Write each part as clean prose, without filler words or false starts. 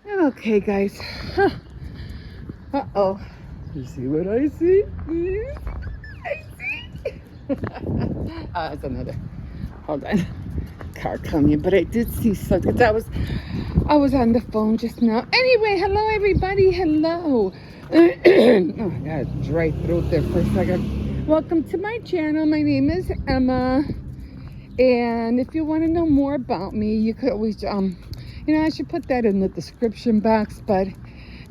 Okay, guys. Uh-oh. You see what I see? I see. It's another. Hold on. Car coming, but I did see something. I was on the phone just now. Anyway, hello everybody. Hello. Oh, I got a dry throat there for a second. Welcome to my channel. My name is Emma. And if you want to know more about me, you could always I should put that in the description box, but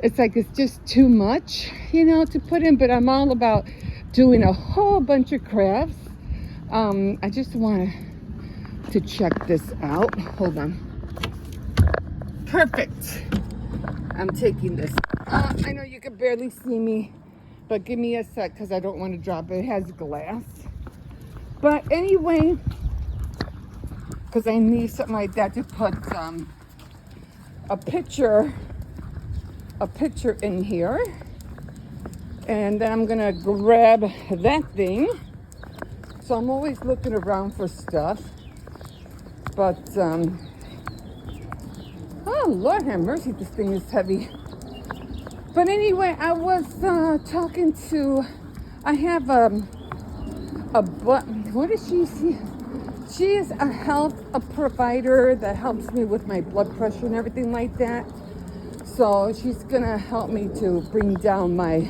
it's just too much, to put in. But I'm all about doing a whole bunch of crafts. I just want to check this out. Hold on. Perfect. I'm taking this. I know you can barely see me, but give me a sec because I don't want to drop it. It has glass. But anyway, because I need something like that to put a picture in here. And then I'm gonna grab that thing. So I'm always looking around for stuff. But oh Lord have mercy, this thing is heavy. But anyway, I was talking to, I have what is she? She is a provider that helps me with my blood pressure and everything like that. So she's gonna help me to bring down my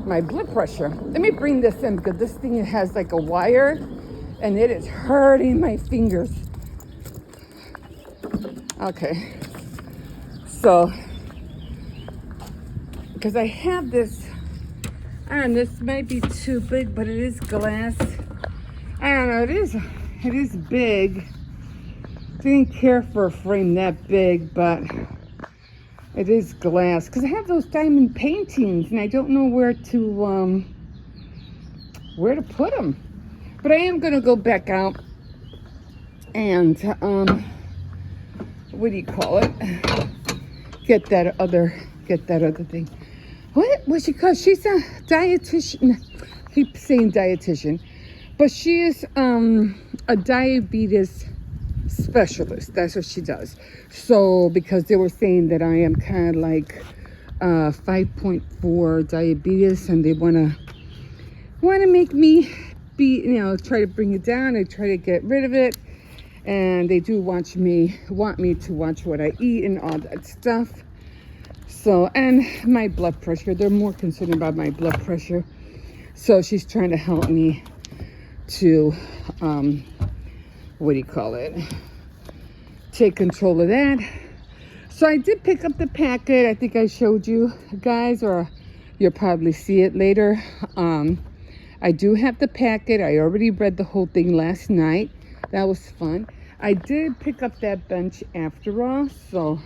my blood pressure. Let me bring this in because this thing has like a wire and it is hurting my fingers. Okay. So, because I have this, and this might be too big, but it is glass. I don't know, it is big. Didn't care for a frame that big, but it is glass. Because I have those diamond paintings, and I don't know where to put them. But I am gonna go back out and what do you call it? Get that other thing. What was she called? She's a dietitian. I keep saying dietitian, but she is a diabetes specialist. That's what she does. So because they were saying that I am kind of like 5.4 diabetes, and they want to make me be, try to bring it down. They try to get rid of it, and they do want me to watch what I eat and all that stuff. So, and my blood pressure, they're more concerned about my blood pressure. So she's trying to help me to, take control of that. So I did pick up the packet. I think I showed you guys, or you'll probably see it later. I do have the packet. I already read the whole thing last night. That was fun. I did pick up that bench after all, so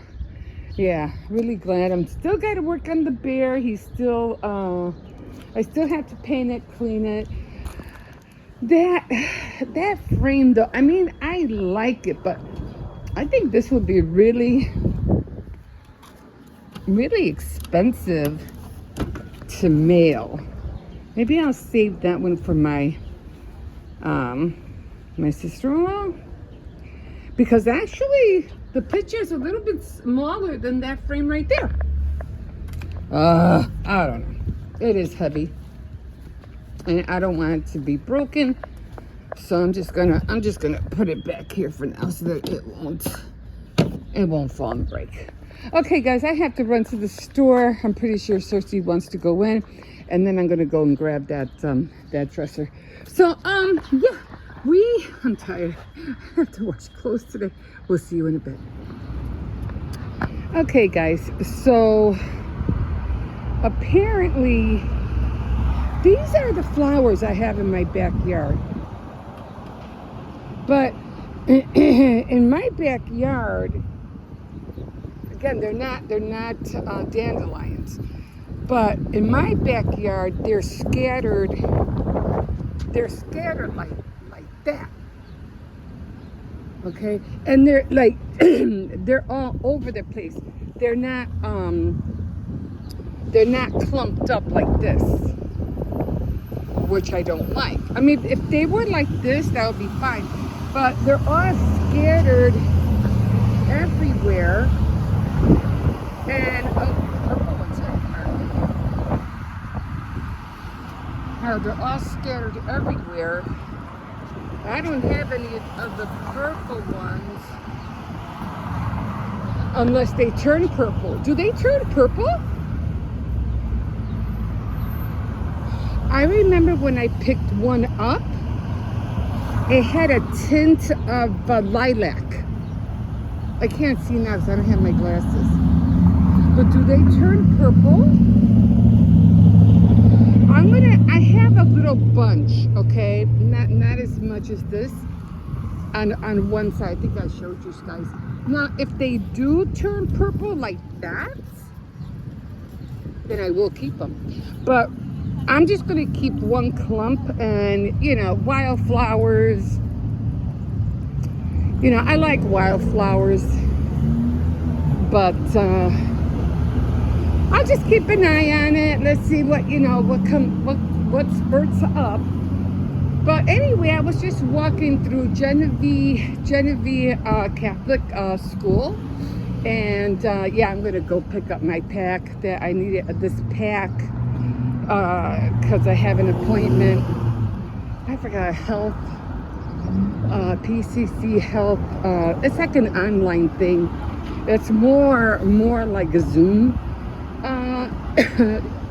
yeah, really glad. I'm still got to work on the bear. He's still, I still have to paint it, clean it. That frame though, I mean, I like it, but I think this would be really, really expensive to mail. Maybe I'll save that one for my my sister-in-law, because actually the picture is a little bit smaller than that frame right there. I don't know. It is heavy, and I don't want it to be broken. So I'm just gonna put it back here for now so that it won't fall and break. Okay, guys, I have to run to the store. I'm pretty sure Cersei wants to go in, and then I'm gonna go and grab that dresser. So yeah, I'm tired. I have to wash clothes today. We'll see you in a bit. Okay, guys, so apparently these are the flowers I have in my backyard. But in my backyard, again, they're not dandelions, but in my backyard they're scattered like that. Okay, and they're like they're all over the place. They're not clumped up like this, which I don't like. I mean, if they were like this, that would be fine. But they're all scattered everywhere. They're all scattered everywhere. I don't have any of the purple ones unless they turn purple. Do they turn purple? I remember when I picked one up, it had a tint of lilac. I can't see now because I don't have my glasses. But do they turn purple? I have a little bunch, okay? Not as much as this on one side. I think I showed you guys. Now, if they do turn purple like that, then I will keep them. But I'm just gonna keep one clump, and wildflowers. I like wildflowers, but I'll just keep an eye on it. Let's see what spurts up. But anyway, I was just walking through Genevieve Catholic school, and yeah, I'm gonna go pick up my pack. That I needed this pack because I have an appointment. I forgot health. PCC Health. It's like an online thing. It's more like a Zoom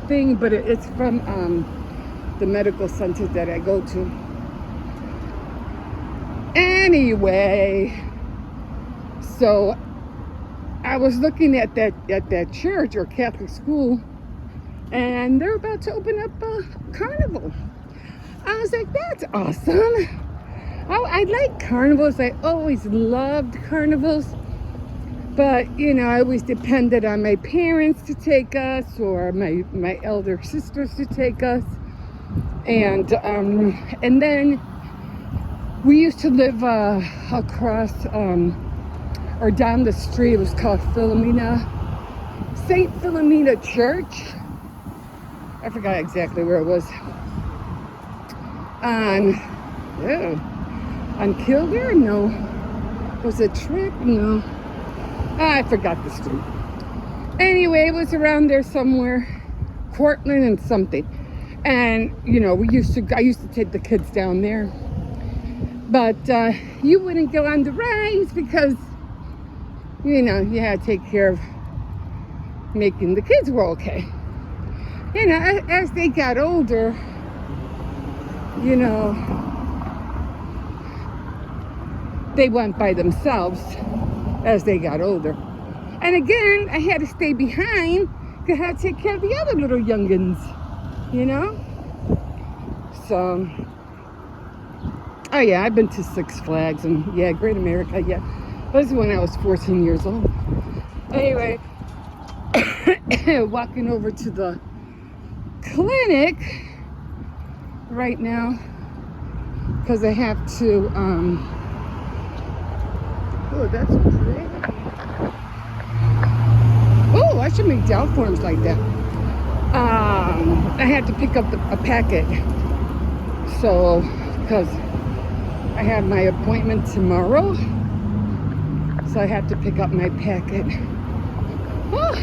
thing, but it's from the medical center that I go to. Anyway, so I was looking at that church or Catholic school, and they're about to open up a carnival. I was like, that's awesome. I like carnivals. I always loved carnivals. But, I always depended on my parents to take us, or my elder sisters to take us. And then we used to live across or down the street. It was called St. Philomena Church. I forgot exactly where it was. On Kildare? No. Was it Trick? No. I forgot the street. Anyway, it was around there somewhere. Cortland and something. And, I used to take the kids down there. But you wouldn't go on the rides because, you had to take care of making the kids were okay. As they got older, they went by themselves as they got older. And again, I had to stay behind because I had to take care of the other little youngins, So, oh yeah, I've been to Six Flags and yeah, Great America, yeah. This is when I was 14 years old. Anyway, walking over to the clinic right now because I have to, oh, that's pretty. Oh, I should make down forms like that. I had to pick up a packet. So, because I have my appointment tomorrow. So I have to pick up my packet. Oh,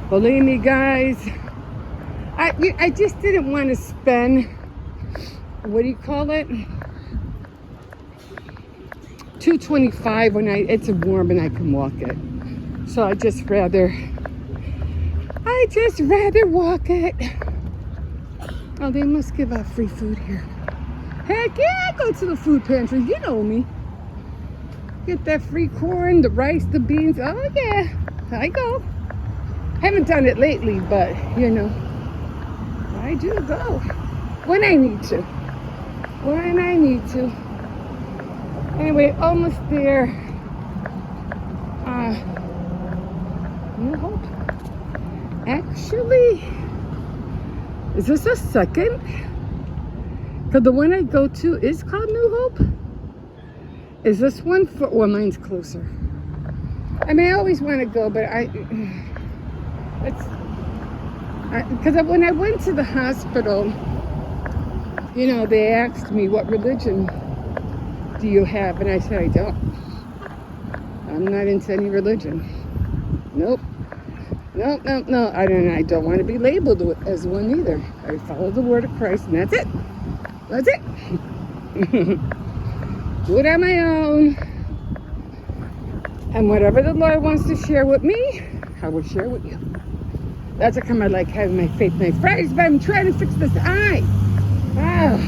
believe me, guys. I just didn't want to spend, what do you call it? $2.25 when it's warm and I can walk it. So I just rather walk it. Oh, they must give out free food here. Heck yeah, I go to the food pantry. You know me. Get that free corn, the rice, the beans. Oh yeah, I go. Haven't done it lately, but I do go when I need to. Anyway, almost there. New Hope. Actually, is this a second? Because the one I go to is called New Hope. Is this one for? Well, mine's closer. I mean, I always want to go, but because when I went to the hospital, they asked me, what religion do you have? And I said, I don't. I'm not into any religion. Nope. No, no, no. I don't want to be labeled as one either. I follow the word of Christ, and that's it. That's it. Do it on my own. And whatever the Lord wants to share with me, I will share with you. That's how come I like having my faith night Fridays, but I'm trying to fix this eye. Ah.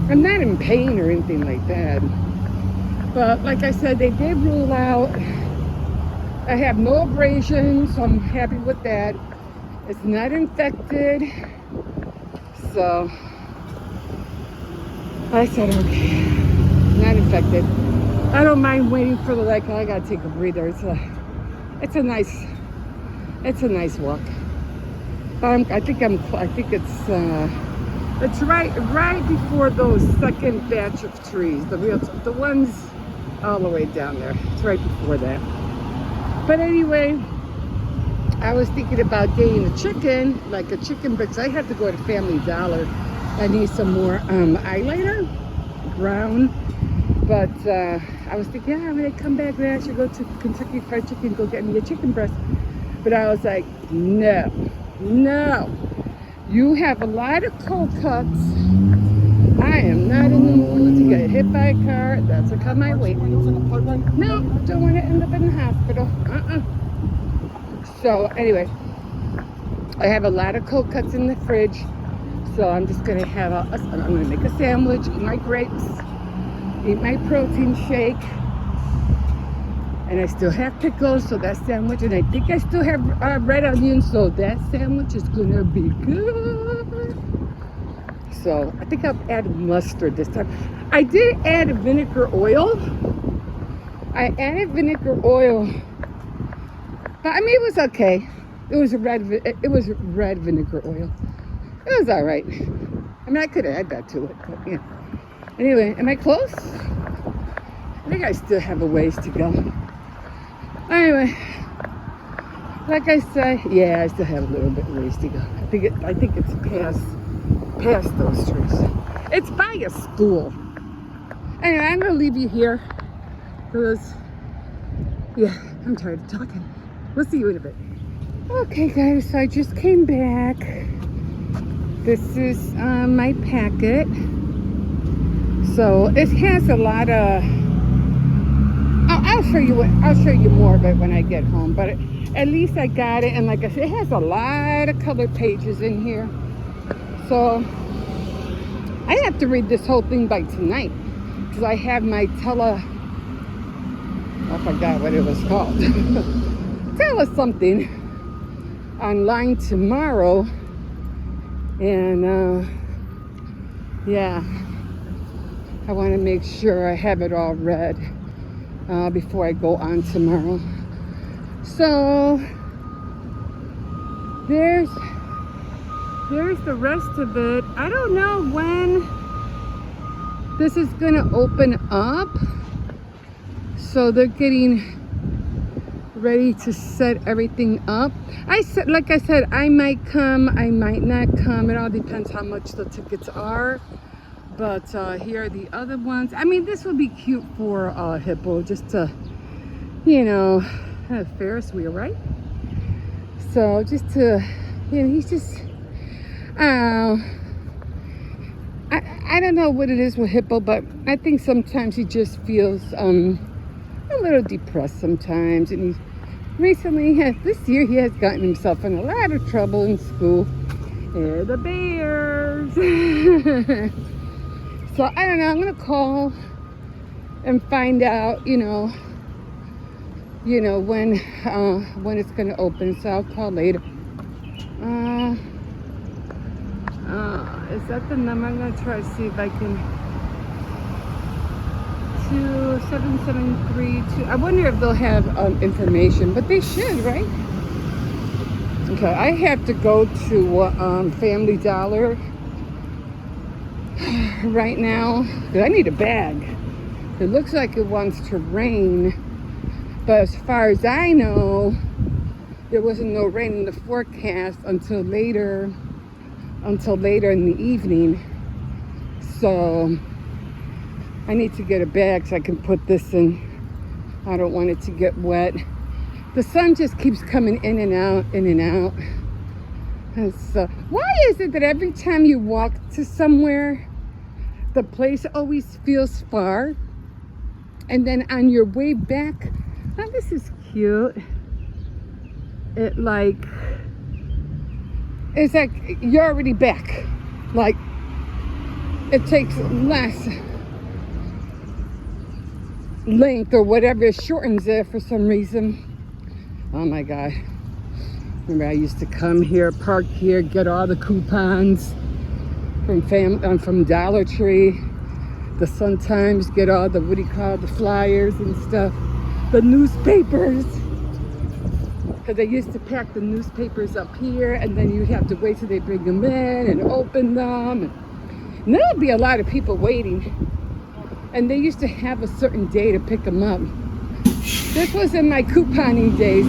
I'm not in pain or anything like that. But like I said, they did rule out. I have no abrasions, so I'm happy with that. It's not infected. So I said, okay, not infected. I don't mind waiting for the like. I gotta take a breather. It's a nice walk. But I think it's right before those second batch of trees, the ones all the way down there. It's right before that. But anyway, I was thinking about getting a chicken, like a chicken bricks. I have to go to Family Dollar. I need some more eyeliner, brown. But I was thinking, yeah, when I come back, then I should go to Kentucky Fried Chicken, go get me a chicken breast. But I was like, no. You have a lot of cold cuts. I am not in the mood to get hit by a car. That's what come my way. No, don't want to end up in the hospital. So anyway, I have a lot of cold cuts in the fridge. So I'm just going to have I'm going to make a sandwich, eat my grapes, eat my protein shake. And I still have pickles, so that sandwich, and I think I still have red onions, so that sandwich is gonna be good. So I think I'll add mustard this time. I did add vinegar oil. I added vinegar oil, but I mean it was okay. It was red vinegar oil. It was all right. I mean I could add that to it, but yeah. Anyway, am I close? I think I still have a ways to go. Anyway, like I said, yeah, I still have a little bit of ways to go. I think it's past those trees. It's by a school. Anyway, I'm gonna leave you here because, yeah, I'm tired of talking. We'll see you in a bit. Okay, guys, so I just came back. This is my packet. So it has a lot of. I'll show you more of it when I get home, but at least I got it, and like I said, it has a lot of colored pages in here, so I have to read this whole thing by tonight because I have my I forgot what it was called tell us something online tomorrow, and yeah, I want to make sure I have it all read before I go on tomorrow. So there's the rest of it. I don't know when this is gonna open up, so they're getting ready to set everything up. Like I said, I might come, I might not come. It all depends how much the tickets are. But here are the other ones. I mean, this would be cute for Hippo, just to, have a Ferris wheel, right? So just to, he's just, I don't know what it is with Hippo, but I think sometimes he just feels a little depressed sometimes. And this year he has gotten himself in a lot of trouble in school. Here are the bears. So I don't know, I'm gonna call and find out, when it's gonna open. So I'll call later. Is that the number? I'm gonna try to see if I can. 27732. I wonder if they'll have information, but they should, right? Okay, I have to go to Family Dollar right now because I need a bag. It looks like it wants to rain, but as far as I know, there wasn't no rain in the forecast until later in the evening. So I need to get a bag so I can put this in. I don't want it to get wet. The sun just keeps coming in and out, in and out. And so, why is it that every time you walk to somewhere, the place always feels far? And then on your way back, oh, this is cute. It's like you're already back. Like, it takes less length or whatever, it shortens it for some reason. Oh my God. Remember I used to come here, park here, get all the coupons from Dollar Tree, the Sun Times, get all the, what do you call it, the flyers and stuff, the newspapers. Because they used to pack the newspapers up here, and then you'd have to wait till they bring them in and open them. And there would be a lot of people waiting. And they used to have a certain day to pick them up. This was in my couponing days.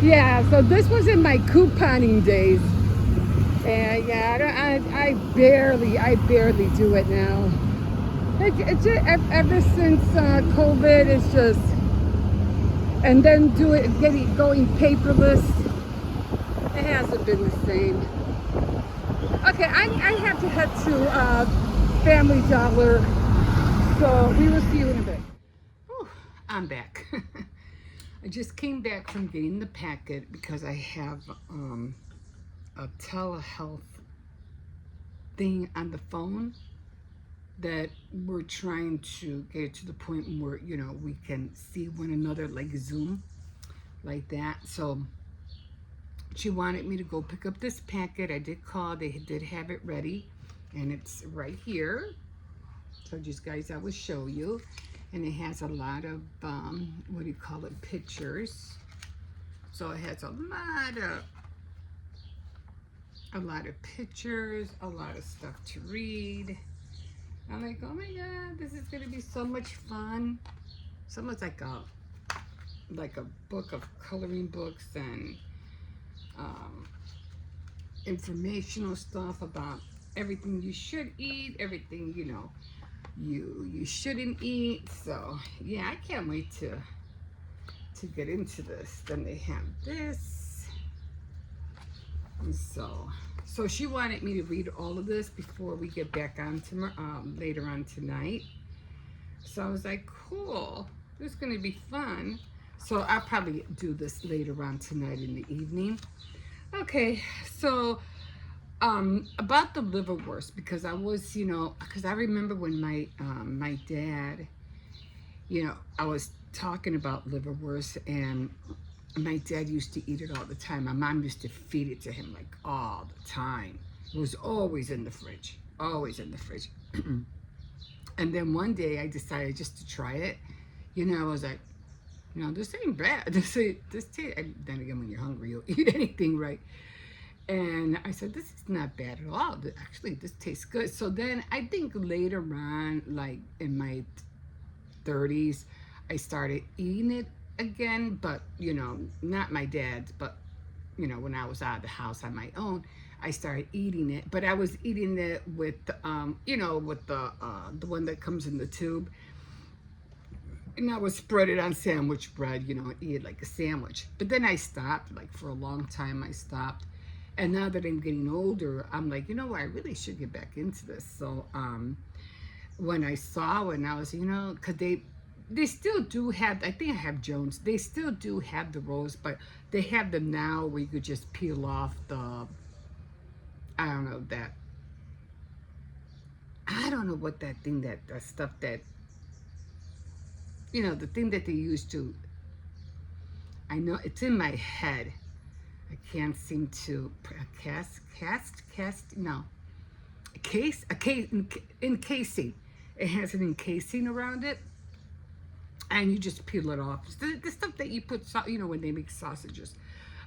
Yeah, so this was in my couponing days. And yeah, I barely do it now. It's just, ever since COVID, it's just, and then going paperless, it hasn't been the same. Okay, I have to head to Family Dollar, so we will see you in a bit. Whew, I'm back. I just came back from getting the packet because I have a telehealth thing on the phone that we're trying to get to the point where, you know, we can see one another like Zoom, like that. So she wanted me to go pick up this packet. I did call, they did have it ready, and it's right here. Told you guys I would show you. And it has a lot of, what do you call it, pictures. So it has a lot of pictures, a lot of stuff to read. I'm like, oh my God, this is gonna be so much fun. It's almost like a book of coloring books and informational stuff about everything you should eat, everything, you know, you shouldn't eat. So yeah, I can't wait to get into this. Then they have this. And so she wanted me to read all of this before we get back on later on tonight. So I was like, cool, this is gonna be fun. So I'll probably do this later on tonight in the evening. Okay, so about the liverwurst, because I was, you know, because I remember when my dad, you know, I was talking about liverwurst, and my dad used to eat it all the time. My mom used to feed it to him like all the time. It was always in the fridge, always in the fridge. And then one day I decided just to try it. You know, I was like, you know, this ain't bad. This tastes, then again, when you're hungry, you'll eat anything, right? And I said, this is not bad at all. Actually, this tastes good. So then I think later on, like in my 30s, I started eating it again, but, you know, not my dad's, but, you know, when I was out of the house on my own, I started eating it. But I was eating it with, you know, with the one that comes in the tube. And I would spread it on sandwich bread, you know, and eat it like a sandwich. But then I stopped, like for a long time I stopped. And now that I'm getting older, I'm like, you know what, I really should get back into this. So when I saw it, and I was, you know, because they still do have, I think I have Jones, they still do have the rolls, but they have them now where you could just peel off the, I don't know what that thing, that stuff that, you know, the thing that they used to, I know it's in my head. I can't seem to, encasing. It has an encasing around it, and you just peel it off. The stuff that you put, you know, when they make sausages.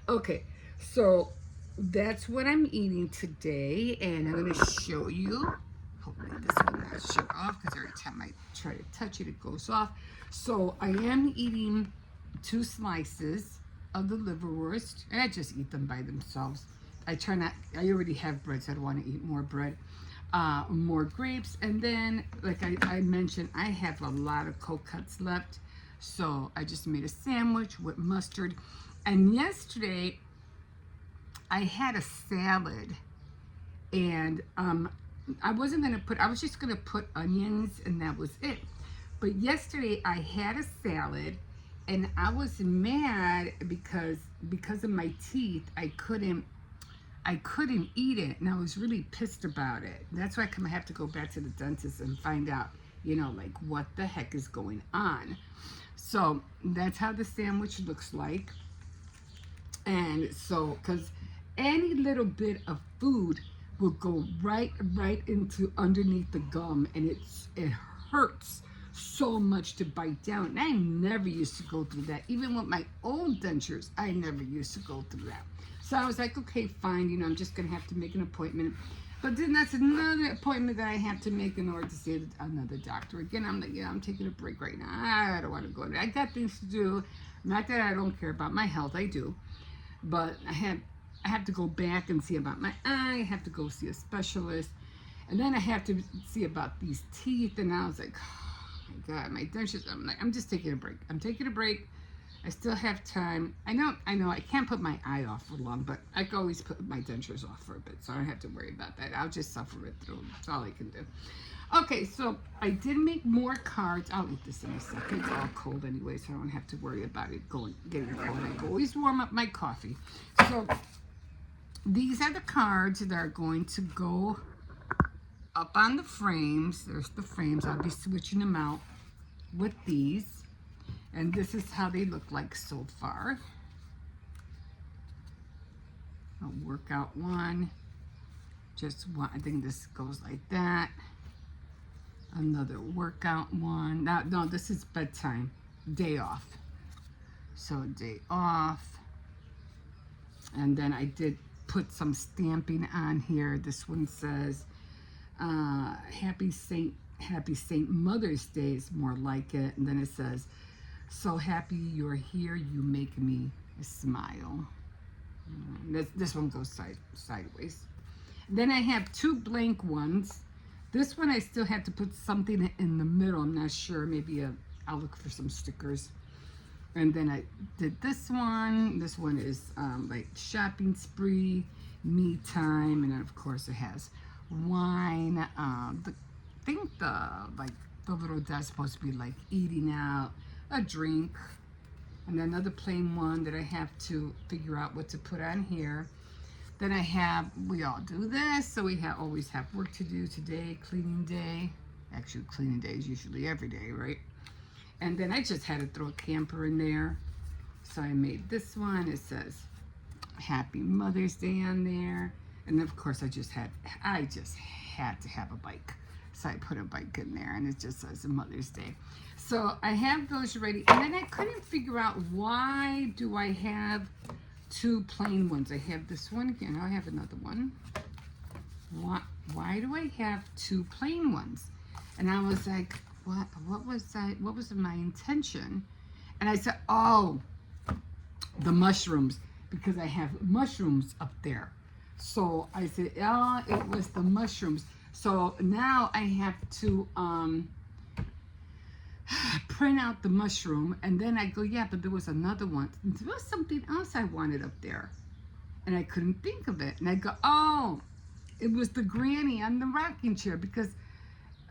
Okay, so that's what I'm eating today, and I'm gonna show you. Hopefully this will not shut off, because every time I try to touch it, it goes off. So I am eating 2 slices of the liverwurst, and I just eat them by themselves. I try not, I already have bread, so I don't want to eat more bread. More grapes, and then, like I mentioned, I have a lot of cold cuts left, so I just made a sandwich with mustard. And yesterday, I had a salad, and I wasn't gonna put, I was just gonna put onions, and that was it. But yesterday, I had a salad, and I was mad because of my teeth, I couldn't eat it, and I was really pissed about it. That's why I have to go back to the dentist and find out, like what the heck is going on. So that's how the sandwich looks like. And so, because any little bit of food will go right into underneath the gum, and it hurts so much to bite down. And I never used to go through that. Even with my old dentures, I never used to go through that. So I was like, okay, fine, I'm just gonna have to make an appointment. But then that's another appointment that I have to make in order to see another doctor. Again, I'm like, I'm taking a break right now. I don't want to go there. I got things to do. Not that I don't care about my health, I do. But I have to go back and see about my eye. I have to go see a specialist. And then I have to see about these teeth. And I was like, oh my God, my dentures. I'm just taking a break. I'm taking a break. I still have time. I know I can't put my eye off for long, but I can always put my dentures off for a bit, so I don't have to worry about that. I'll just suffer it through. That's all I can do. Okay, so I did make more cards. I'll eat this in a second. It's all cold anyway, so I don't have to worry about it getting cold. I can always warm up my coffee. So these are the cards that are going to go up on the frames. There's the frames. I'll be switching them out with these. And this is how they look like so far. A workout one. Just one. I think this goes like that. Another workout one. Now, no, this is bedtime. Day off. So day off. And then I did put some stamping on here. This one says, Happy Saint Mother's Day is more like it. And then it says, so happy you're here, you make me smile. This one goes sideways. Then I have two blank ones. This one I still have to put something in the middle. I'm not sure. Maybe I'll look for some stickers. And then I did this one. This one is like shopping spree, me time, and then of course it has wine. I think the little that's supposed to be like eating out, a drink, and another plain one that I have to figure out what to put on here. Then I have, we all do this, so we always have work to do today, cleaning day. Actually, cleaning day is usually every day, right? And then I just had to throw a camper in there. So I made this one. It says Happy Mother's Day on there. And of course, I just had to have a bike. So I put a bike in there, and it just says Mother's Day. So I have those ready. And then I couldn't figure out, why do I have two plain ones? I have this one here. Now I have another one. Why do I have two plain ones? And I was like, what was my intention? And I said, oh, the mushrooms, because I have mushrooms up there. So I said, oh, it was the mushrooms. So now I have to print out the mushroom, and then I go, yeah, but there was another one. There was something else I wanted up there, and I couldn't think of it. And I go, oh, it was the granny on the rocking chair, because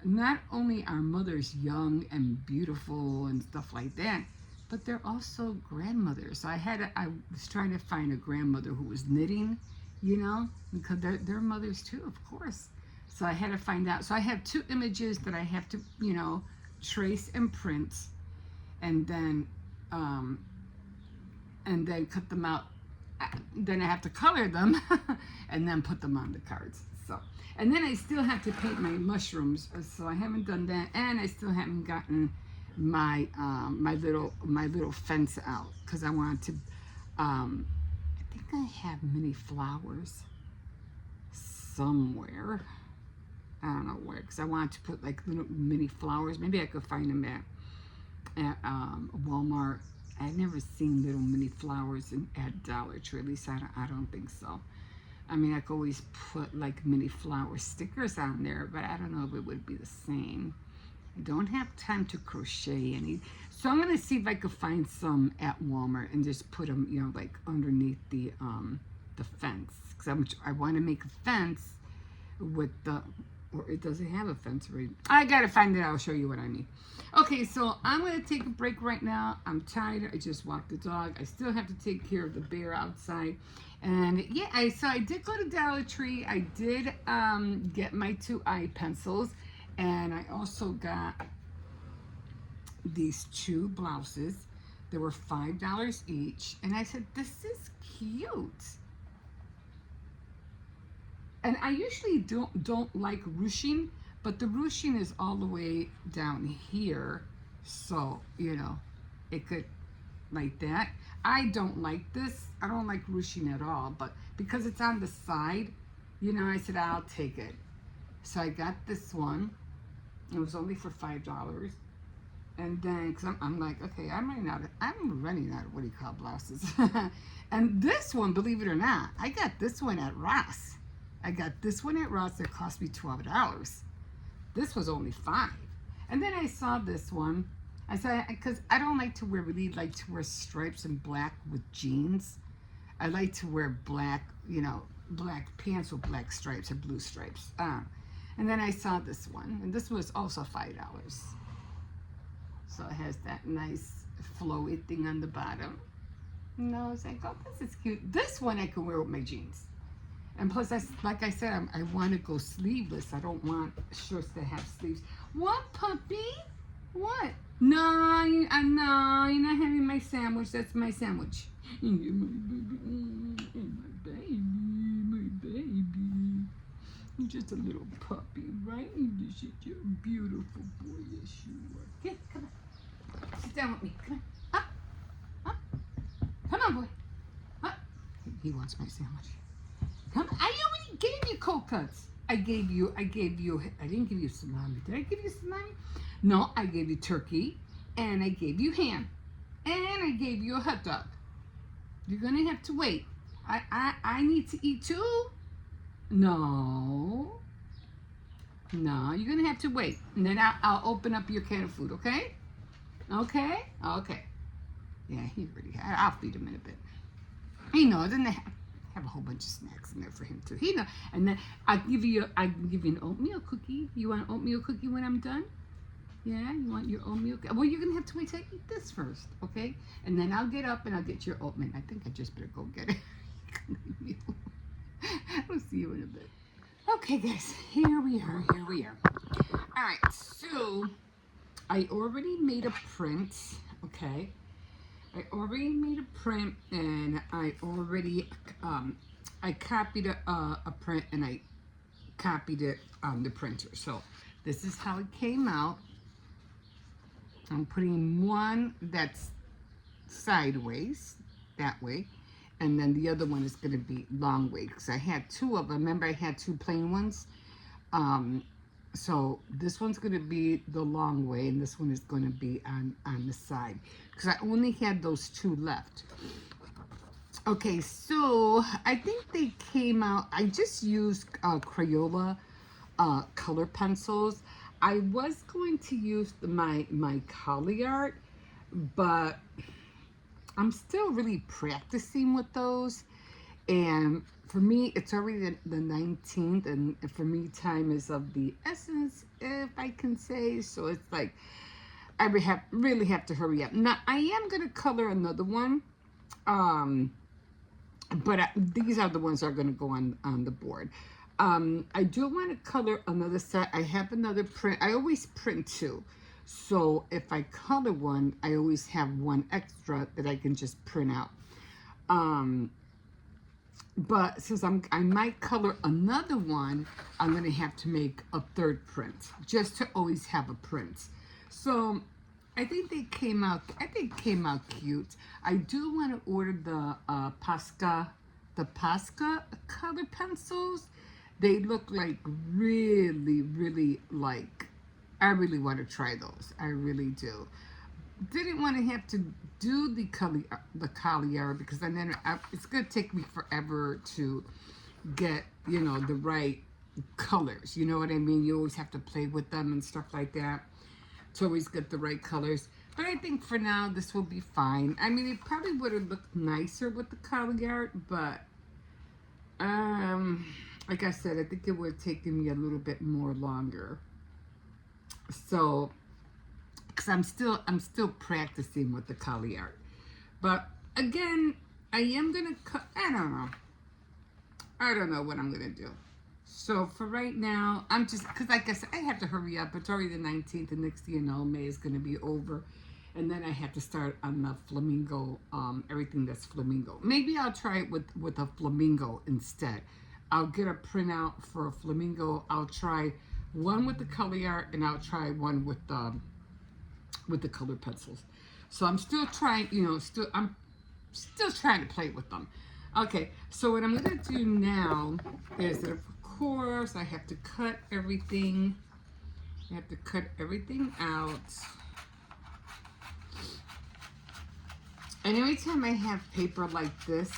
not only are mothers young and beautiful and stuff like that, but they're also grandmothers. So I was trying to find a grandmother who was knitting, because they're mothers too, of course. So I had to find out. So I have two images that I have to, trace and print, and then cut them out. Then I have to color them and then put them on the cards. So, and then I still have to paint my mushrooms. So I haven't done that, and I still haven't gotten my my little fence out, because I want to. I think I have mini flowers somewhere. I don't know where, because I wanted to put like little mini flowers. Maybe I could find them at Walmart. I've never seen little mini flowers at Dollar Tree. At least I don't think so. I mean, I could always put like mini flower stickers on there, but I don't know if it would be the same. I don't have time to crochet any. So I'm going to see if I could find some at Walmart and just put them, you know, like underneath the fence. Because I want to make a fence with the, or it doesn't have a fence right. I got to find it. I'll show you what I mean. Okay, so I'm going to take a break right now. I'm tired. I just walked the dog. I still have to take care of the bear outside. And yeah, so I did go to Dollar Tree. I did get my 2 eye pencils. And I also got these 2 blouses. They were $5 each. And I said, this is cute. And I usually don't like ruching, but the ruching is all the way down here. So, you know, it could like that. I don't like this. I don't like ruching at all, but because it's on the side, you know, I said, I'll take it. So I got this one. It was only for $5. And then, cause I'm like, okay, I'm running out of what do you call blouses. And this one, believe it or not, I got this one at Ross. It cost me $12. This was only $5. And then I saw this one. I said, because I don't really like to wear stripes and black with jeans. I like to wear black, you know, black pants with black stripes or blue stripes. And then I saw this one, and this was also $5. So it has that nice flowy thing on the bottom. And I was like, oh, this is cute. This one I can wear with my jeans. And plus, like I said, I want to go sleeveless. I don't want shirts that have sleeves. What, puppy? What? No, you're not having my sandwich. That's my sandwich. My baby. You're just a little puppy, right? You're a beautiful boy. Yes, you are. Here, come on. Sit down with me. Come on. Up. Up. Come on, boy. Up. He wants my sandwich. Come on. I already gave you cold cuts. I didn't give you salami. Did I give you salami? No, I gave you turkey, and I gave you ham, and I gave you a hot dog. You're gonna have to wait. I need to eat too. No, you're gonna have to wait, and then I'll open up your can of food, okay? Okay. Yeah, he already. I'll feed him in a bit. He knows, and they have a whole bunch of snacks in there for him too. He knows, and then I can give you an oatmeal cookie. You want an oatmeal cookie when I'm done? Yeah, you want your oatmeal? Well, you're gonna have to wait till I eat this first, okay? And then I'll get up and I'll get your oatmeal. I think I just better go get it. I'll see you in a bit. Okay, guys, here we are. All right, so I already made a print, okay? I already made a print, and I already, I copied a print, and I copied it on the printer. So this is how it came out. I'm putting one that's sideways, that way. And then the other one is going to be long way, because I had 2 of them. Remember, I had 2 plain ones. So this one's going to be the long way, and this one is going to be on the side, because I only had those 2 left. Okay, so I think they came out. I just used Crayola color pencils. I was going to use my Collie Art, but I'm still really practicing with those, and for me, it's already the 19th, and for me, time is of the essence, if I can say. So it's like, I really have to hurry up. Now, I am going to color another one, but these are the ones that are going to go on the board. I do want to color another set. I have another print. I always print 2. So if I color one, I always have 1 extra that I can just print out. But since I might color another one, I'm going to have to make a 3rd print, just to always have a print. So I think they came out, cute. I do want to order the Posca color pencils. They look like really like, I really want to try those. I really do. Didn't want to have to do the Collier because then it's going to take me forever to get, you know, the right colors. You know what I mean? You always have to play with them and stuff like that to always get the right colors. But I think for now, this will be fine. I mean, it probably would have looked nicer with the color art, but like I said, I think it would have taken me a little bit more longer. So, because I'm still practicing with the color art. But again, I am gonna cut. I don't know what I'm gonna do. So for right now, I'm just, because like I said, I have to hurry up. It's already the 19th, and next thing you know, May is going to be over. And then I have to start on the flamingo, everything that's flamingo. Maybe I'll try it with a flamingo instead. I'll get a printout for a flamingo. I'll try one with the color art, and I'll try one with the colored pencils. So I'm still trying, you know, I'm still trying to play with them. Okay, so what I'm going to do now is that, of course, I have to cut everything. I have to cut everything out. And every time I have paper like this,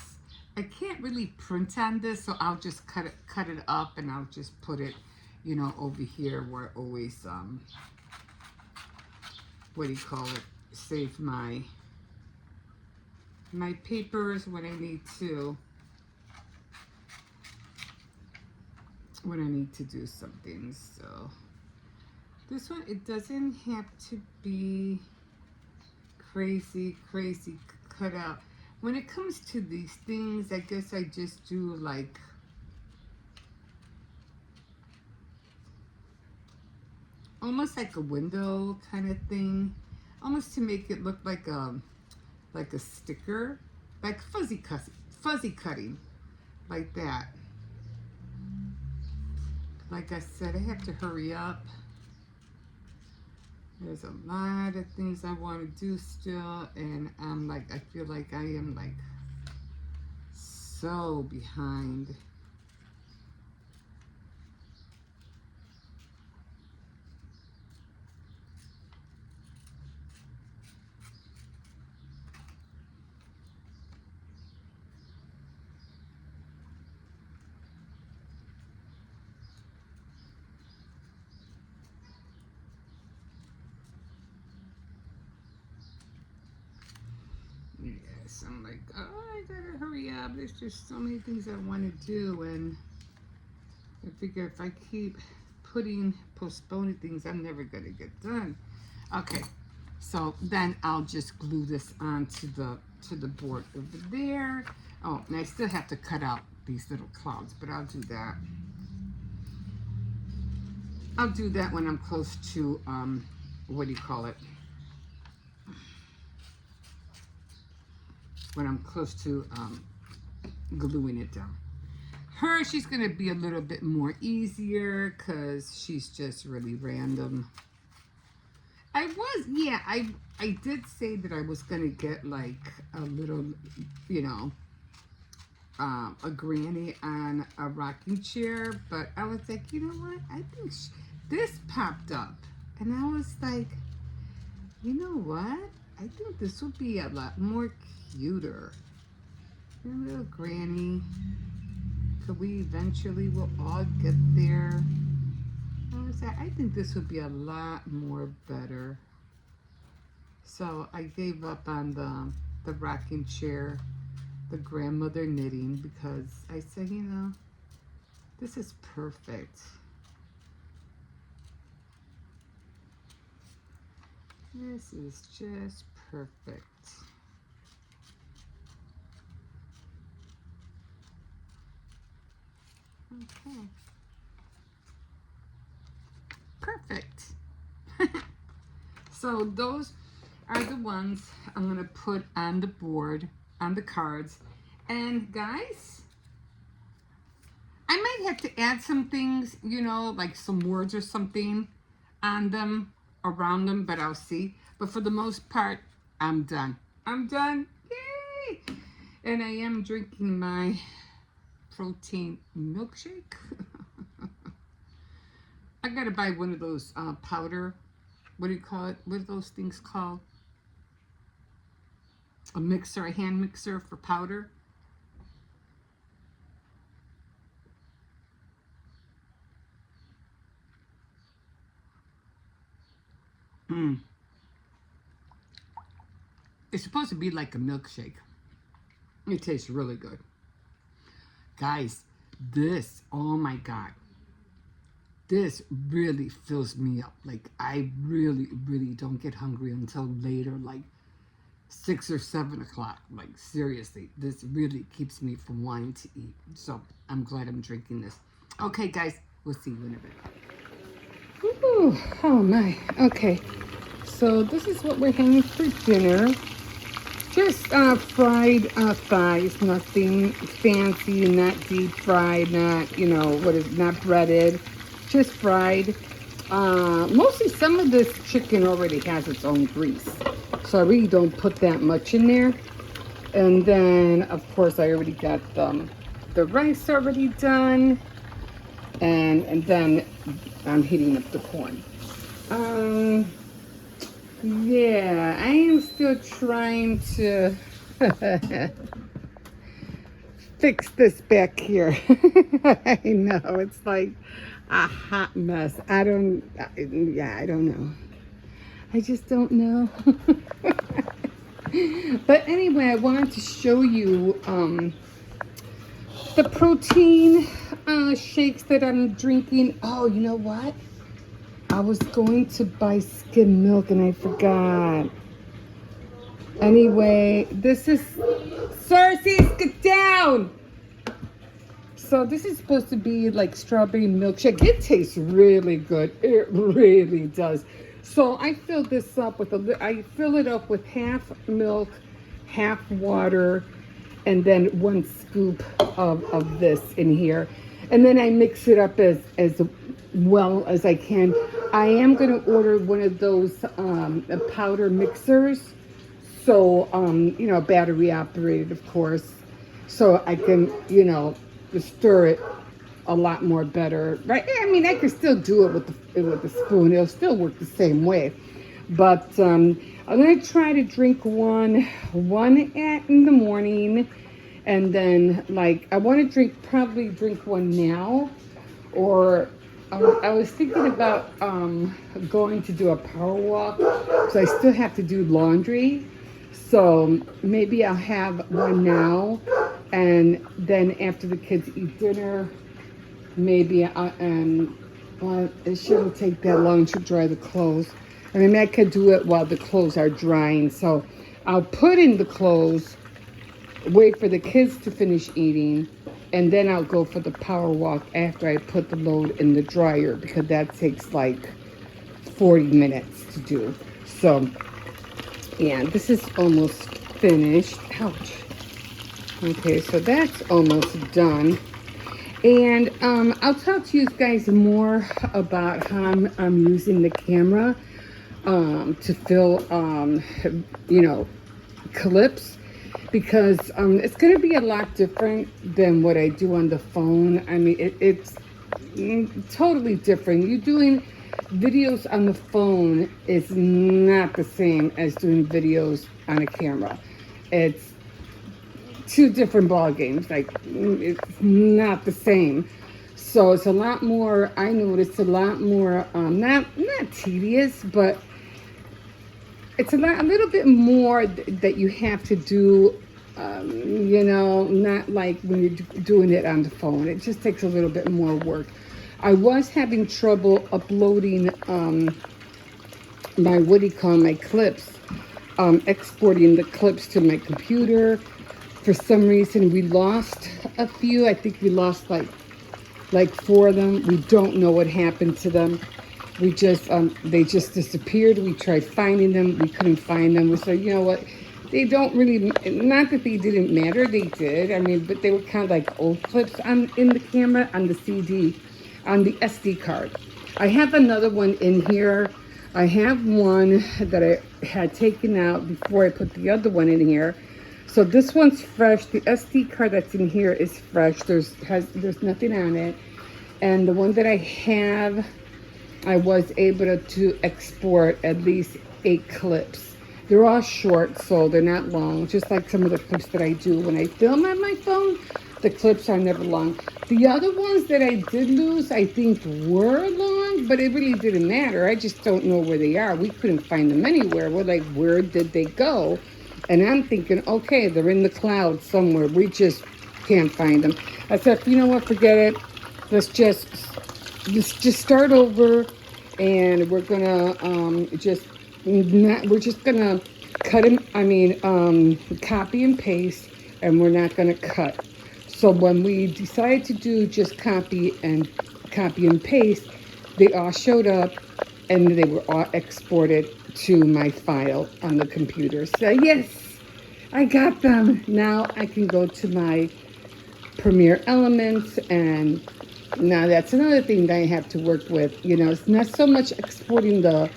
I can't really print on this, so I'll just cut it up, and I'll just put it, you know, over here where I always, what do you call it, save my papers when I need to do something. So this one, it doesn't have to be crazy cut out. When it comes to these things, I guess I just do like almost like a window kind of thing, almost to make it look like a sticker, like fuzzy cutting, like that. Like I said, I have to hurry up. There's a lot of things I want to do still, and I feel like I am like so behind. Yes, I'm like, oh, I gotta hurry up. There's just so many things I want to do, and I figure if I keep postponing things, I'm never gonna get done. Okay, so then I'll just glue this onto the board over there. Oh, and I still have to cut out these little clouds, but I'll do that. I'll do that when I'm close to what do you call it? When I'm close to gluing it down. She's gonna be a little bit more easier because she's just really random. I did say that I was gonna get like a little, you know, a granny on a rocking chair, but I was like, you know what? I think this popped up, and I was like, you know what? I think this would be a lot more cuter. A little granny. Could we eventually will all get there? I think this would be a lot more better. So I gave up on the rocking chair, the grandmother knitting, because I said, you know, this is perfect. This is just perfect. Okay. Perfect. So those are the ones I'm going to put on the board, on the cards. And guys, I might have to add some things, you know, like some words or something on them, around them, but I'll see. But for the most part, I'm done. I'm done. Yay! And I am drinking my protein milkshake. I gotta buy one of those powder, what do you call it? What are those things called? A mixer, a hand mixer for powder. It's supposed to be like a milkshake. It tastes really good. Guys, this, oh my God. This really fills me up. Like, I really, really don't get hungry until later, like 6 or 7 o'clock. Like, seriously, this really keeps me from wanting to eat. So, I'm glad I'm drinking this. Okay, guys, we'll see you in a bit. Ooh, oh my. Okay, so this is what we're having for dinner. Just fried thighs, nothing fancy, not deep fried, not, not breaded, just fried. Mostly some of this chicken already has its own grease, so I really don't put that much in there. And then, of course, I already got the rice already done, and then I'm heating up the corn. Yeah, I am still trying to fix this back here. I know, it's like a hot mess. I don't know. I just don't know. But anyway, I wanted to show you the protein shakes that I'm drinking. Oh, you know what? I was going to buy skim milk and I forgot. Anyway, this is... Cersei, get down! So this is supposed to be like strawberry milkshake. It tastes really good. It really does. So I fill this up with I fill it up with half milk, half water, and then 1 scoop of this in here. And then I mix it up as well as I can. I am going to order one of those powder mixers. So, battery operated, of course. So I can, stir it a lot more better. Right? I mean, I can still do it with the spoon. It'll still work the same way. But I'm going to try to drink one in the morning. And then, I want to probably drink one now. Or I was thinking about going to do a power walk. So I still have to do laundry. So maybe I'll have one now. And then after the kids eat dinner, maybe it shouldn't take that long to dry the clothes. I mean, I could do it while the clothes are drying. So I'll put in the clothes, wait for the kids to finish eating, and then I'll go for the power walk after I put the load in the dryer, because that takes like 40 minutes to do. So, yeah, this is almost finished. Ouch. Okay, so that's almost done. And I'll talk to you guys more about how I'm using the camera to fill, clips, because it's going to be a lot different than what I do on the phone. I mean, it's totally different. You're doing videos on the phone is not the same as doing videos on a camera. It's 2 different ball games. Like, it's not the same. So it's a lot more, I noticed a lot more, not tedious, but it's a little bit more that you have to do, not like when you're doing it on the phone. It just takes a little bit more work. I was having trouble uploading my clips, exporting the clips to my computer. For some reason, we lost a few. I think we lost like 4 of them. We don't know what happened to them. We just, they just disappeared. We tried finding them. We couldn't find them. We said, you know what? They don't really, not that they didn't matter. They did. I mean, but they were kind of like old clips in the camera, on the CD, on the SD card. I have another one in here. I have one that I had taken out before I put the other one in here. So this one's fresh. The SD card that's in here is fresh. There's nothing on it. And the one that I have, I was able to export at least 8 clips. They're all short, so they're not long. Just like some of the clips that I do when I film on my phone, the clips are never long. The other ones that I did lose, I think were long, but it really didn't matter. I just don't know where they are. We couldn't find them anywhere. We're like, where did they go? And I'm thinking, okay, they're in the clouds somewhere. We just can't find them. I said, you know what, forget it. Let's just start over, and we're gonna we're just gonna cut them. Copy and paste, and we're not gonna cut. So when we decided to do just copy and paste, they all showed up, and they were all exported to my file on the computer. So yes, I got them. Now I can go to my Premiere Elements, and now that's another thing that I have to work with. It's not so much exporting the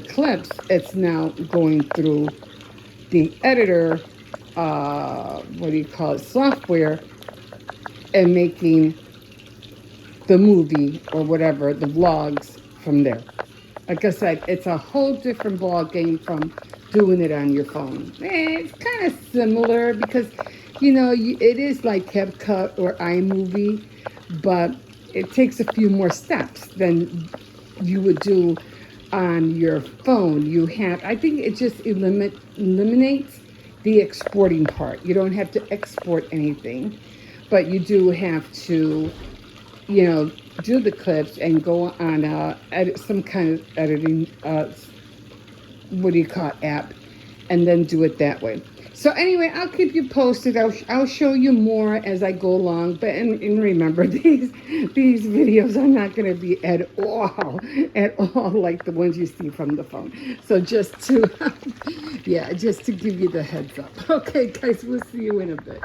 clips. It's now going through the editor, software, and making the movie or whatever, the vlogs from there. Like I said, it's a whole different ball game from doing it on your phone. It's kind of similar because, it is like CapCut or iMovie, but it takes a few more steps than you would do on your phone. I think it just eliminates the exporting part. You don't have to export anything, but you do have to, do the clips and go on edit some kind of editing, app, and then do it that way. So anyway, I'll keep you posted. I'll show you more as I go along. But and remember, these videos are not going to be at all like the ones you see from the phone. So just to give you the heads up. Okay, guys, we'll see you in a bit.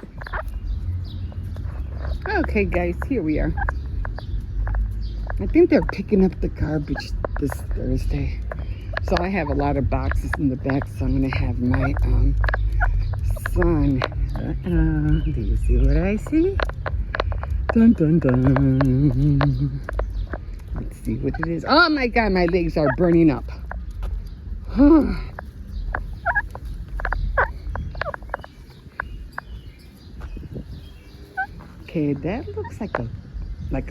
Okay, guys, here we are. I think they're picking up the garbage this Thursday. So I have a lot of boxes in the back, so I'm going to have my son. Do you see what I see? Dun, dun, dun. Let's see what it is. Oh my God, my legs are burning up. Okay, that looks like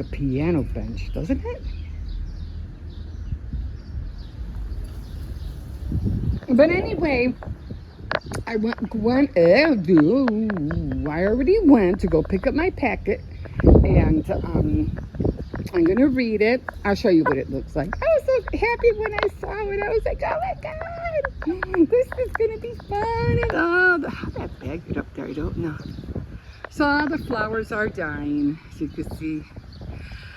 a piano bench, doesn't it? But anyway, I already went to go pick up my packet, and I'm gonna read it. I'll show you what it looks like. I was so happy when I saw it. I was like, oh my God, this is gonna be fun. And how that bag got up there, I don't know. So all the flowers are dying, as you can see.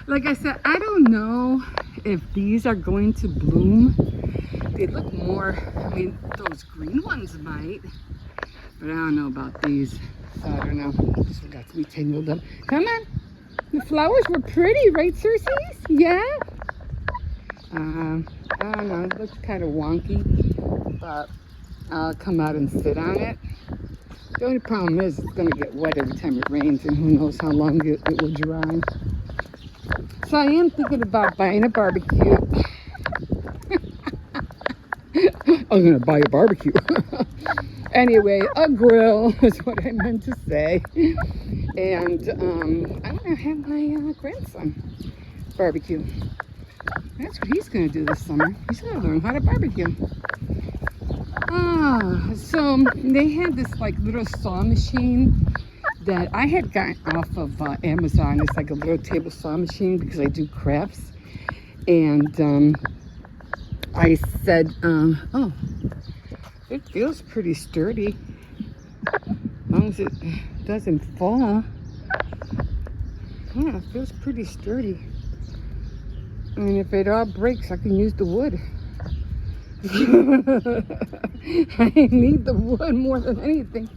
Like I said, I don't know if these are going to bloom. They look more, those green ones might, but I don't know about these. So I don't know. Just forgot to be tangled up. Come on. The flowers were pretty, right, Circes? Yeah? I don't know. It looks kind of wonky, but I'll come out and sit on it. The only problem is it's going to get wet every time it rains, and who knows how long it will dry. So I am thinking about buying a barbecue. I was going to buy a barbecue. Anyway, a grill is what I meant to say. And I'm going to have my grandson barbecue. That's what he's going to do this summer. He's going to learn how to barbecue. So they had this like little saw machine that I had gotten off of Amazon. It's like a little table saw machine because I do crafts. And I said, oh, it feels pretty sturdy. As long as it doesn't fall. Yeah, it feels pretty sturdy. I mean, if it all breaks, I can use the wood. I need the wood more than anything.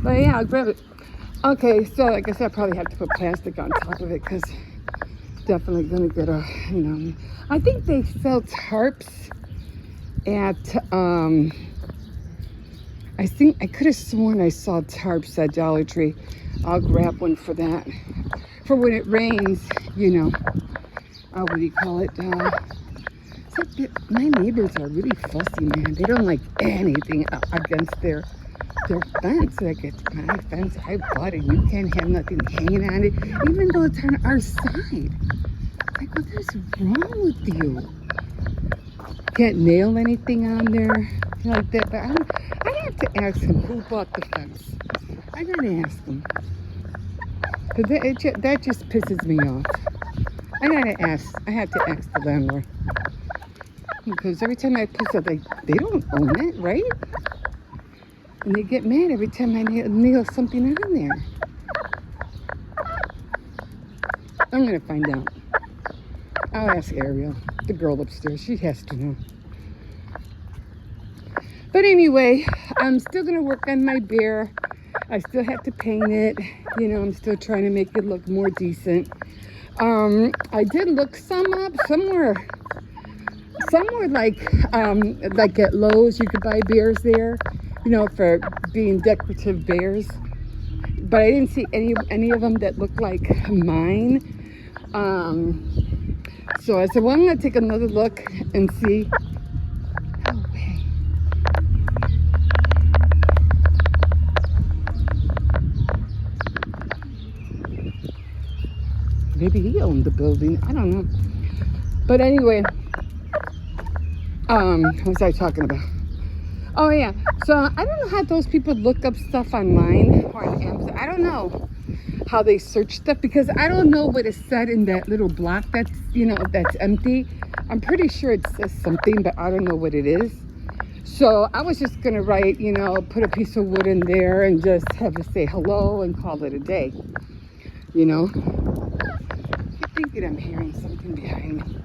But yeah, I'll grab it. Okay, so like I said, I probably have to put plastic on top of it because definitely gonna get a, I think they sell tarps at, I think, I could have sworn I saw tarps at Dollar Tree. I'll grab one for that. For when it rains, what do you call it? My neighbors are really fussy, man. They don't like anything against their fence. Like, it's my fence, I bought it. You can't have nothing hanging on it, even though it's on our side. like, what is wrong with you? Can't nail anything on there like that. But I have to ask him who bought the fence. I gotta ask him. Because that just pisses me off. I have to ask the landlord. Because every time I put something, they don't own it, right? And they get mad every time I nail something on there. I'm gonna find out. I'll ask Ariel, the girl upstairs. She has to know. But anyway, I'm still gonna work on my bear. I still have to paint it. You know, I'm still trying to make it look more decent. I did look somewhere like at Lowe's, you could buy bears there, you know, for being decorative bears. But I didn't see any of them that looked like mine. So I said, well, I'm gonna take another look and see. No way. Maybe he owned the building. I don't know. But anyway, what was I talking about? Oh yeah. So I don't know how those people look up stuff online or on Amazon. I don't know how they search stuff because I don't know what is said in that little block that's, you know, that's empty. I'm pretty sure it says something, but I don't know what it is. So I was just gonna write, you know, put a piece of wood in there and just have it say hello and call it a day. You know. I keep thinking I'm hearing something behind me.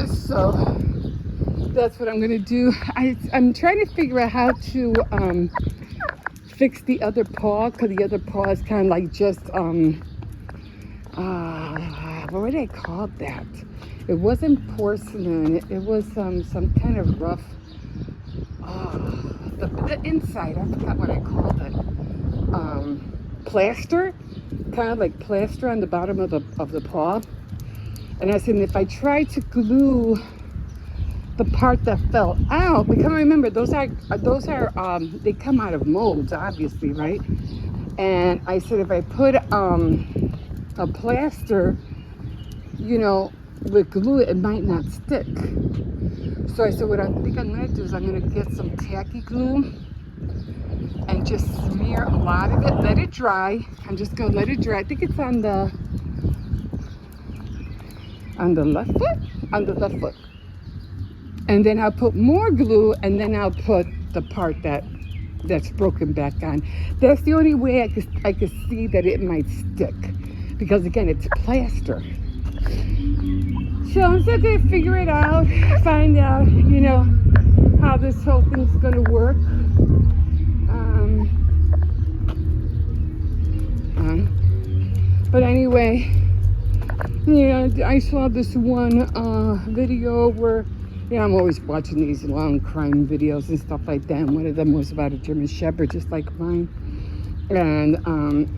So that's what I'm gonna do. I'm trying to figure out how to fix the other paw, because the other paw is kind of like just what would I call that? It wasn't porcelain. It was some kind of rough. The inside. I forgot what I called it. Plaster, kind of like plaster on the bottom of the paw. And I said, if I try to glue the part that fell out, because remember those are they come out of molds, obviously, right? And I said, if I put a plaster, you know, with glue, it might not stick. So I said, what I think I'm gonna do is I'm gonna get some tacky glue and just smear a lot of it, let it dry. I'm just gonna let it dry. I think it's on the left foot? On the left foot. And then I'll put more glue, and then I'll put the part that's broken back on. That's the only way I could see that it might stick, because again, it's plaster. So I'm still gonna figure it out, find out, you know, how this whole thing's gonna work. But anyway, you know, I saw this one video where, you know, I'm always watching these long crime videos and stuff like that. And one of them was about a German Shepherd, just like mine. And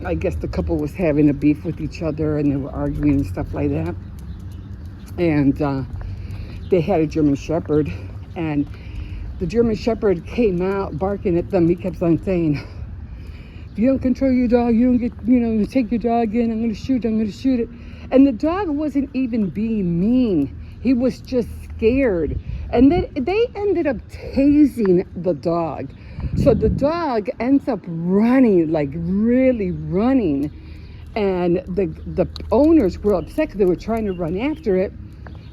I guess the couple was having a beef with each other, and they were arguing and stuff like that. And they had a German Shepherd, and the German Shepherd came out barking at them. He kept on saying, if you don't control your dog, you don't get, you know, take your dog in, I'm going to shoot it. And the dog wasn't even being mean. He was just scared. And then they ended up tasing the dog. So the dog ends up running, like really running. And the owners were upset because they were trying to run after it.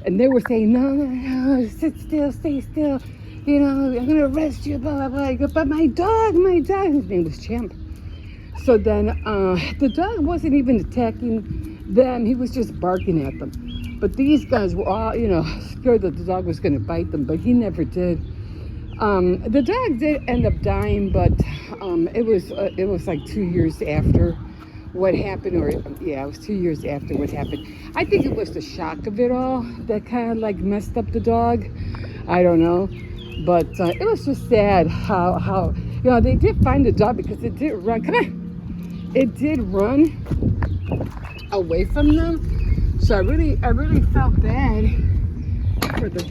And they were saying, no, sit still, stay still. You know, I'm going to arrest you, blah, blah, blah. But my dog, his name was Champ. So then the dog wasn't even attacking them. He was just barking at them. But these guys were all, you know, scared that the dog was going to bite them, but he never did. The dog did end up dying, but it was like 2 years after what happened, or yeah, it was 2 years after what happened. I think it was the shock of it all that kind of like messed up the dog. I don't know, but it was just sad how you know, they did find the dog because it did run. Come on. It did run away from them, so I really felt bad for the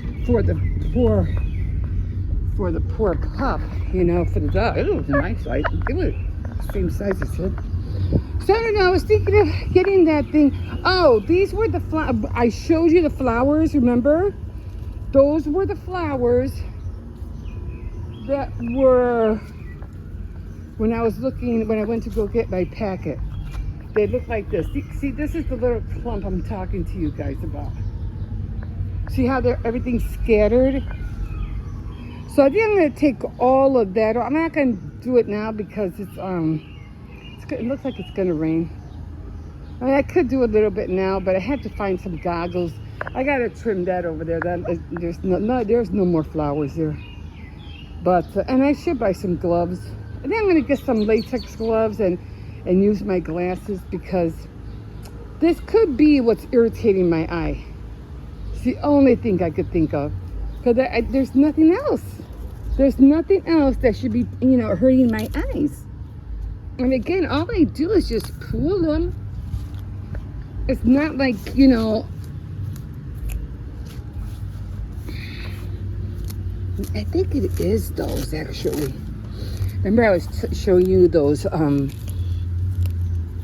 poor pup, you know, for the dog. It was a nice size. It was the same size as him. So I don't know, I was thinking of getting that thing. Oh, these were the I showed you the flowers, remember? Those were the flowers that were when I was looking, when I went to go get my packet. They look like this. See, this is the little clump I'm talking to you guys about. See how everything's scattered? So I think I'm going to take all of that. I'm not going to do it now because it looks like it's going to rain. I mean, I could do a little bit now, but I have to find some goggles. I got to trim that over there. There's no more flowers there. But and I should buy some gloves. And then I'm going to get some latex gloves and use my glasses because this could be what's irritating my eye. It's the only thing I could think of. Because there's nothing else. There's nothing else that should be, hurting my eyes. And again, all I do is just pull them. It's not like, I think it is those actually. Remember I was showing you those,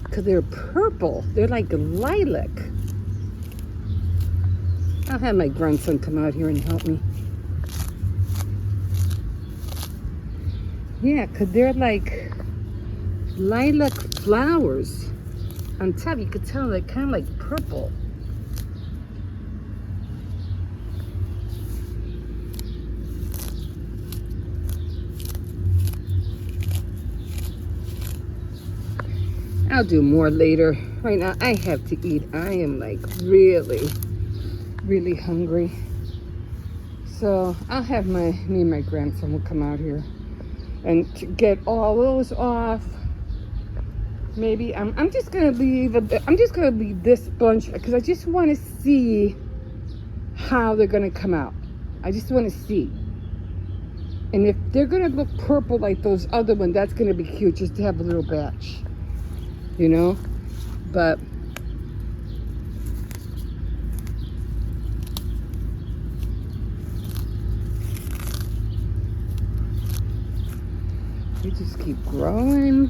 because they're purple. They're like lilac. I'll have my grandson come out here and help me. Yeah, because they're like lilac flowers. On top, you could tell they're kind of like purple. I'll do more later. Right now, I have to eat. I am like really, really hungry. So I'll have me and my grandson will come out here and to get all those off. Maybe I'm just gonna leave this bunch because I just want to see how they're gonna come out. I just want to see. And if they're gonna look purple like those other ones, that's gonna be cute just to have a little batch. But we just keep growing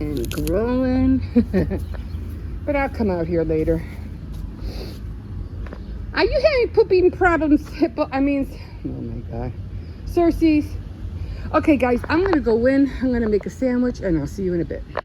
and growing. But I'll come out here later. Are you having pooping problems, oh my God, Circes? Okay guys, I'm gonna go in, I'm gonna make a sandwich and I'll see you in a bit.